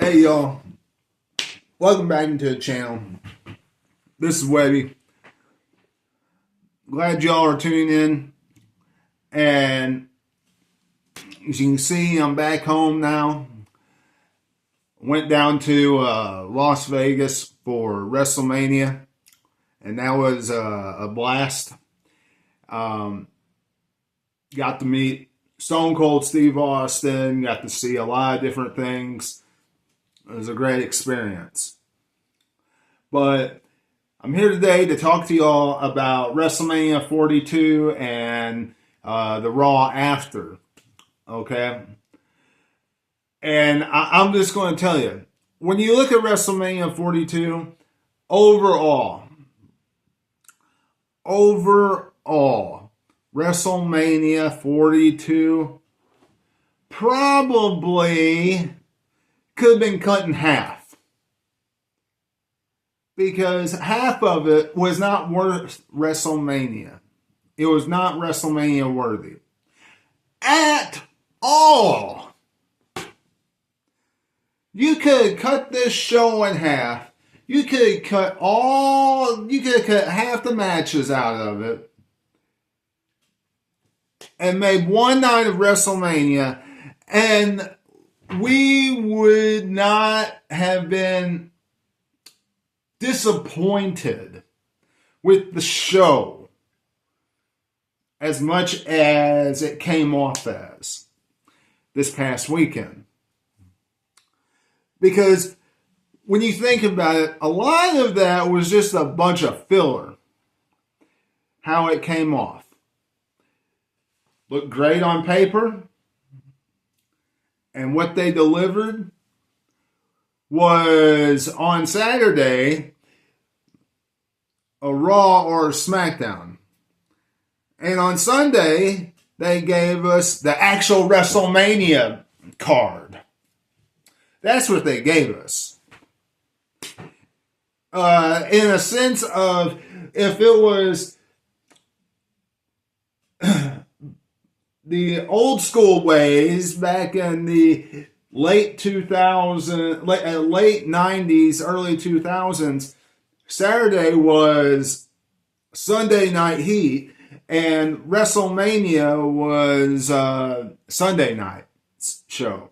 Hey y'all, welcome back into the channel. This is Webby. Glad y'all are tuning in. And as you can see, I'm back home now. Went down to Las Vegas for WrestleMania, and that was a blast. Got to meet Stone Cold Steve Austin, got to see a lot of different things. It was a great experience. But I'm here today to talk to y'all about WrestleMania 42 and the Raw after. Okay? And I'm just going to tell you, when you look at WrestleMania 42, overall, WrestleMania 42 probably could have been cut in half, because half of it was not worth WrestleMania. It was not WrestleMania worthy at all. You could have cut this show in half. You could have cut half the matches out of it and made one night of WrestleMania, and we would not have been disappointed with the show as much as it came off as this past weekend. Because when you think about it, a lot of that was just a bunch of filler. How it came off. Looked great on paper. And what they delivered was, on Saturday, a Raw or a SmackDown. And on Sunday, they gave us the actual WrestleMania card. That's what they gave us. In a sense of, if it was the old school ways back in the late 90s, early 2000s, Saturday was Sunday Night Heat and WrestleMania was Sunday night show.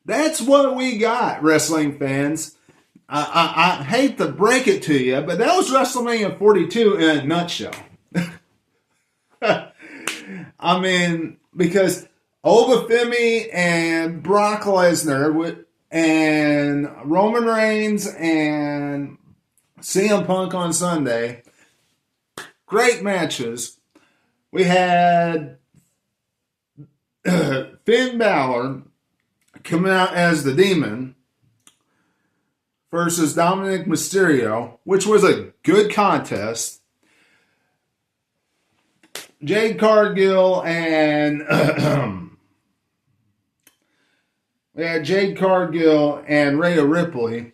That's what we got, wrestling fans. I hate to break it to you, but that was WrestleMania 42 in a nutshell. I mean, because Obafemi and Brock Lesnar and Roman Reigns and CM Punk on Sunday, great matches. We had Finn Balor coming out as the Demon versus Dominic Mysterio, which was a good contest. Jade Cargill and we had Jade Cargill and Rhea Ripley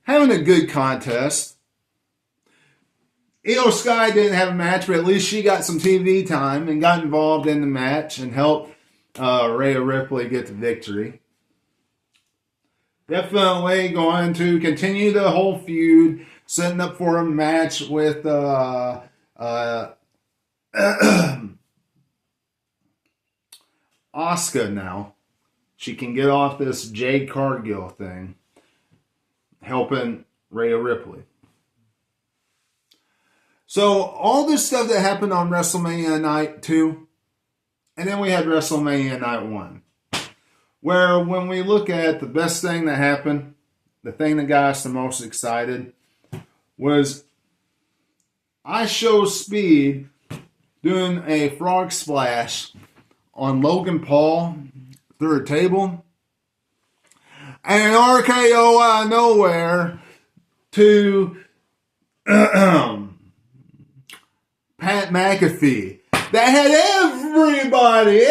having a good contest. Io Sky didn't have a match, but at least she got some TV time and got involved in the match and helped Rhea Ripley get the victory. Definitely going to continue the whole feud, setting up for a match with Asuka now. She can get off this Jade Cargill thing, helping Rhea Ripley. So all this stuff that happened on WrestleMania Night 2, and then we had WrestleMania Night 1. Where when we look at the best thing that happened, the thing that got us the most excited, was IShowSpeed doing a frog splash on Logan Paul through a table, and an RKO out of nowhere to Pat McAfee. That had everybody,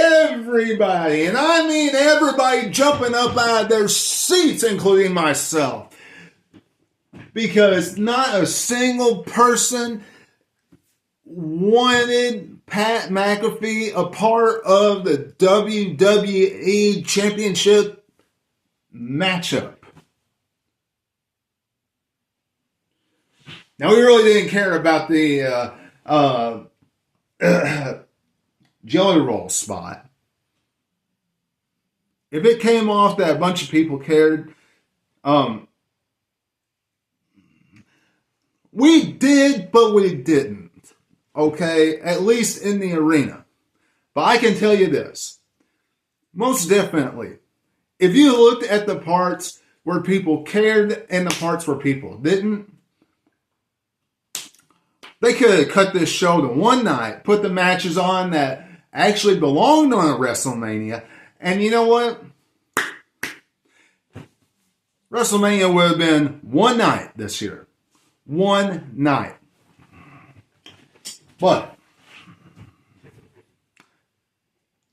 and I mean everybody, jumping up out of their seats, including myself. Because not a single person wanted Pat McAfee a part of the WWE Championship matchup. Now, we really didn't care about the jelly roll spot. If it came off that a bunch of people cared, we did, but we didn't. Okay? At least in the arena. But I can tell you this. Most definitely, if you looked at the parts where people cared and the parts where people didn't, they could have cut this show to one night, put the matches on that actually belonged on a WrestleMania, and you know what? WrestleMania would have been one night this year. One night. But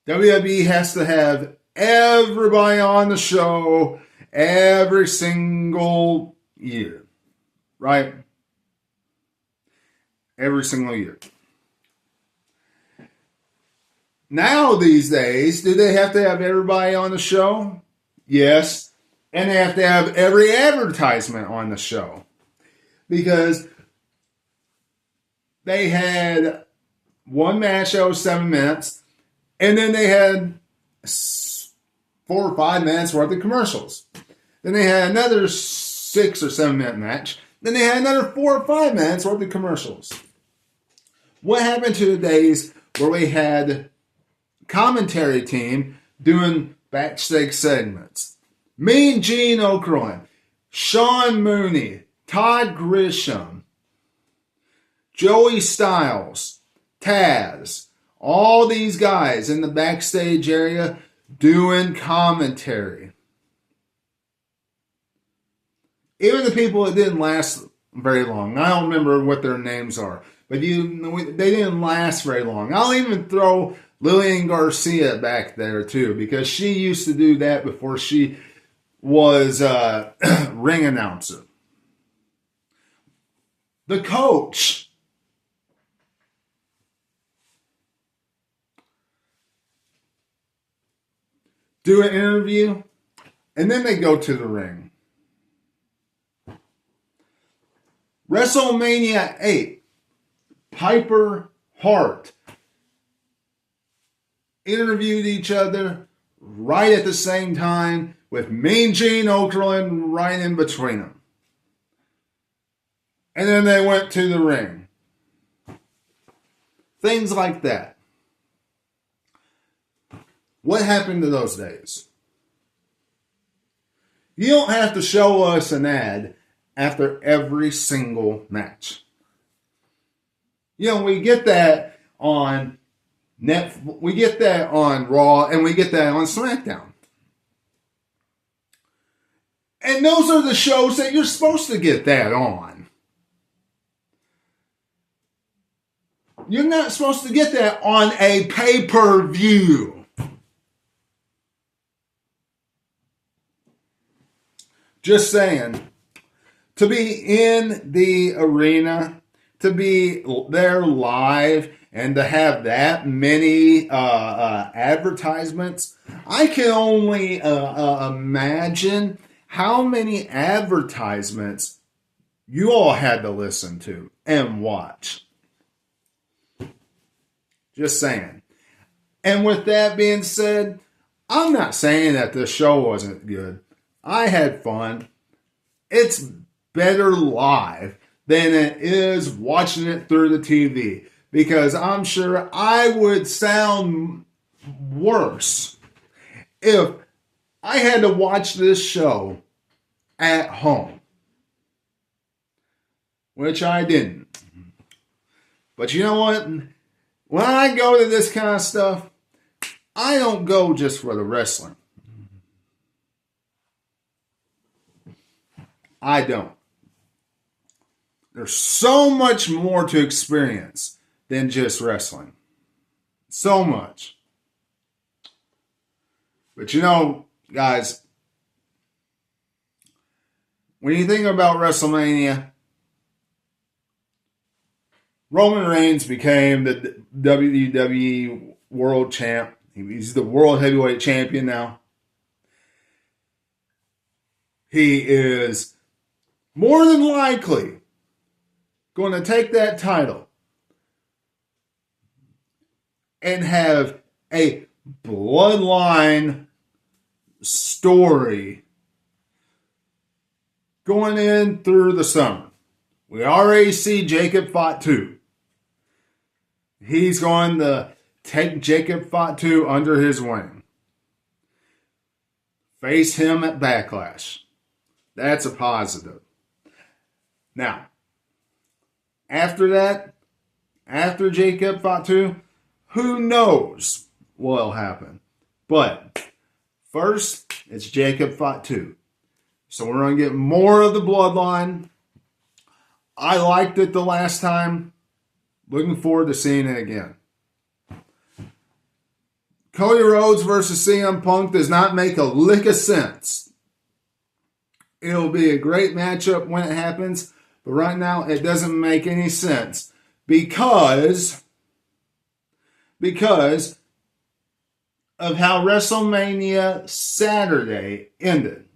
WWE has to have everybody on the show every single year. Right? Every single year. Now, these days, do they have to have everybody on the show? Yes. And they have to have every advertisement on the show. Because they had one match that was 7 minutes, and then they had 4 or 5 minutes worth of commercials. Then they had another 6 or 7 minute match. Then they had another 4 or 5 minutes worth of commercials. What happened to the days where we had commentary team doing backstage segments? Mean Gene Okerlund, Sean Mooney, Todd Grisham, Joey Styles, Taz, all these guys in the backstage area doing commentary. Even the people that didn't last very long. I don't remember what their names are, but they didn't last very long. I'll even throw Lillian Garcia back there too, because she used to do that before she was a ring announcer. The coach. Do an interview, and then they go to the ring. WrestleMania 8, Piper Hart interviewed each other right at the same time with Mean Gene Okerlund right in between them. And then they went to the ring. Things like that. What happened to those days? You don't have to show us an ad after every single match. You know, we get that on we get that on Raw, and we get that on SmackDown. And those are the shows that you're supposed to get that on. You're not supposed to get that on a pay-per-view. Just saying. To be in the arena, to be there live, and to have that many advertisements, I can only imagine how many advertisements you all had to listen to and watch. Just saying. And with that being said, I'm not saying that the show wasn't good. I had fun. It's better live than it is watching it through the TV. Because I'm sure I would sound worse if I had to watch this show at home. Which I didn't. But you know what? When I go to this kind of stuff, I don't go just for the wrestling. I don't. There's so much more to experience than just wrestling. So much. But you know, guys, when you think about WrestleMania, Roman Reigns became the WWE World Champ. He's the World Heavyweight Champion now. he is more than likely going to take that title and have a bloodline story going in through the summer. We already see Jacob Fatu. He's going to take Jacob Fatu under his wing. Face him at Backlash. That's a positive. Now, after that, after Jacob Fatu, who knows what will happen. But first, it's Jacob Fatu. So we're going to get more of the bloodline. I liked it the last time. Looking forward to seeing it again. Cody Rhodes versus CM Punk does not make a lick of sense. It'll be a great matchup when it happens, but right now it doesn't make any sense because of how WrestleMania Saturday ended.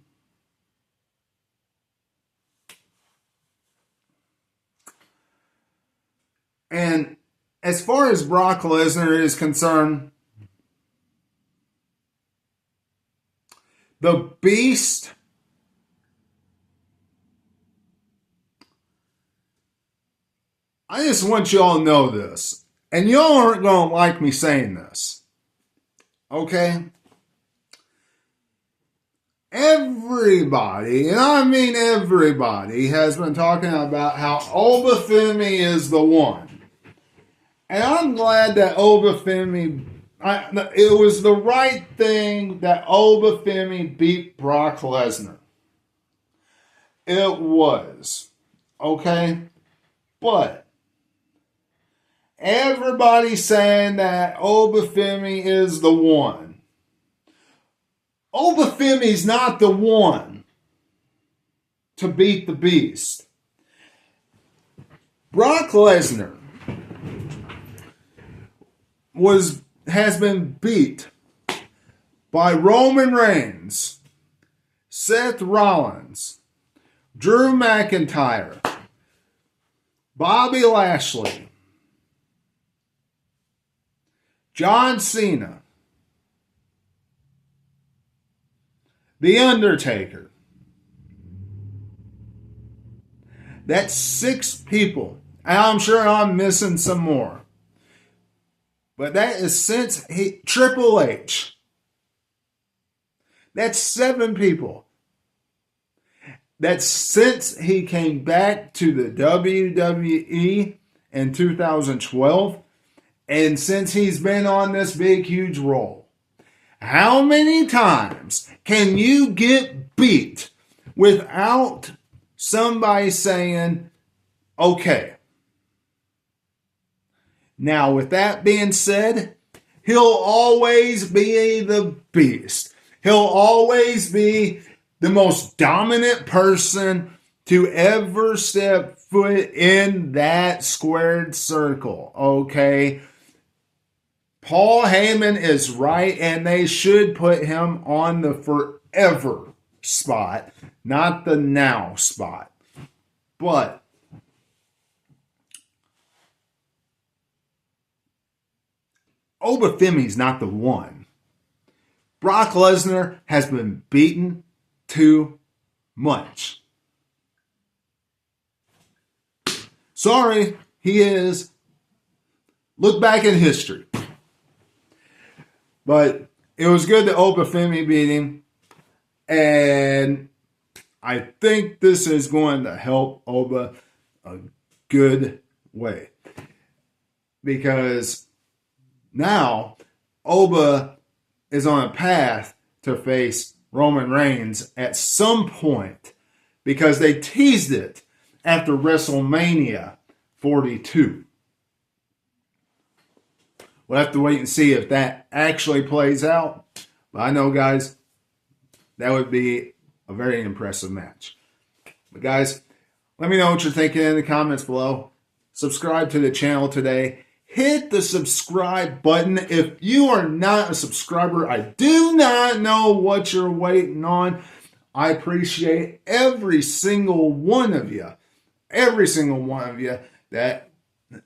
And as far as Brock Lesnar is concerned, the Beast I just want y'all to know this. And y'all aren't going to like me saying this. Okay? Everybody, and I mean everybody, has been talking about how Obafemi is the one. And I'm glad that Obafemi, it was the right thing that Obafemi beat Brock Lesnar. It was. Okay? But everybody's saying that Obafemi is the one. Obafemi's not the one to beat the Beast. Brock Lesnar has been beat by Roman Reigns, Seth Rollins, Drew McIntyre, Bobby Lashley, John Cena, The Undertaker. That's 6 people. And I'm sure I'm missing some more. But that is since Triple H. That's 7 people. That's since he came back to the WWE in 2012. And since he's been on this big, huge roll. How many times can you get beat without somebody saying, okay? Now, with that being said, he'll always be the Beast. He'll always be the most dominant person to ever step foot in that squared circle, okay? Paul Heyman is right, and they should put him on the forever spot, not the now spot. But Obafemi's not the one. Brock Lesnar has been beaten too much. Sorry, he is. Look back in history. But it was good that Obafemi beat him. And I think this is going to help Oba a good way. Because now Oba is on a path to face Roman Reigns at some point. Because they teased it after WrestleMania 42. We'll have to wait and see if that actually plays out. But I know, guys, that would be a very impressive match. But, guys, let me know what you're thinking in the comments below. Subscribe to the channel today. Hit the subscribe button. If you are not a subscriber, I do not know what you're waiting on. I appreciate every single one of you. Every single one of you that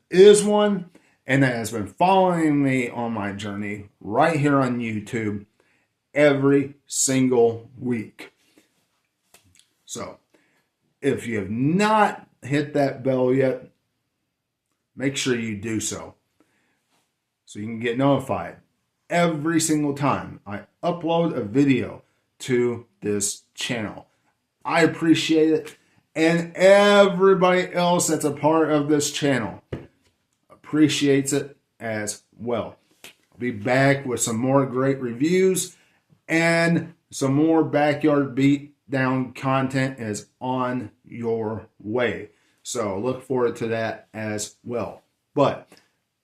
is one and that has been following me on my journey right here on YouTube every single week. So, if you have not hit that bell yet, make sure you do so you can get notified every single time I upload a video to this channel. I appreciate it, and everybody else that's a part of this channel appreciates it as well. I'll be back with some more great reviews, and some more backyard beat down content is on your way. So look forward to that as well. But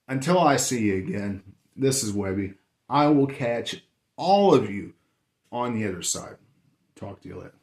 until I see you again, this is Webby. I will catch all of you on the other side. Talk to you later.